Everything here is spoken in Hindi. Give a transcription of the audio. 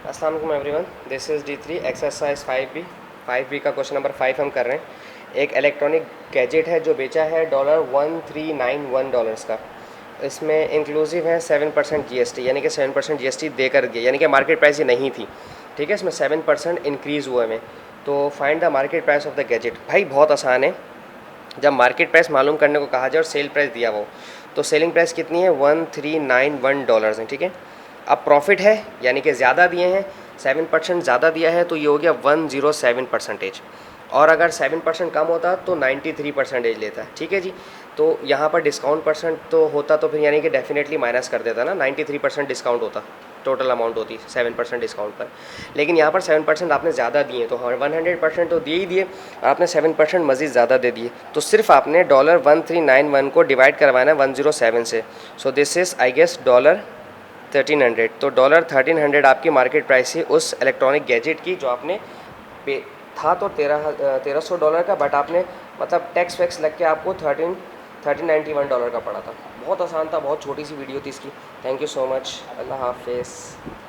अस्सलाम वालेकुम everyone, this is D3 exercise 5B का क्वेश्चन नंबर 5 हम कर रहे हैं। एक इलेक्ट्रॉनिक गैजेट है जो बेचा है $1391 का। इसमें इंक्लूसिव है 7% GST, यानी कि 7% GST देकर के, यानी कि मार्केट प्राइस ये नहीं थी। ठीक है, इसमें 7% इंक्रीज़ हुआ है। तो find the market price of the gadget. भाई बहुत आसान है, जब मार्केट प्राइस मालूम करने को कहा जाए और सेल प्राइस दिया हो तो सेलिंग प्राइस कितनी है, $1391 है। ठीक है, अब प्रॉफिट है यानी कि ज़्यादा दिए हैं, 7% ज़्यादा दिया है तो ये हो गया 107%। और अगर 7% कम होता तो 93% लेता है। ठीक है जी, तो यहाँ पर डिस्काउंट परसेंट तो होता तो फिर यानी कि डेफिनेटली माइनस कर देता ना, 93% डिस्काउंट होता, टोटल अमाउंट होती 7% डिस्काउंट पर। लेकिन यहाँ पर 7% आपने ज़्यादा दिए तो 100% तो दिए ही दिए, आपने 7% मज़ीद ज़्यादा दे दिए, तो सिर्फ आपने $1391 को डिवाइड करवाना है 107 से। So this is I guess $1300। तो $1300 आपकी मार्केट प्राइस है उस इलेक्ट्रॉनिक गैजेट की जो आपने पे था तो $1300 का, बट आपने मतलब टैक्स वैक्स लग के आपको $1391 का पड़ा था। बहुत आसान था, बहुत छोटी सी वीडियो थी इसकी। थैंक यू सो मच, अल्लाह हाफिज़।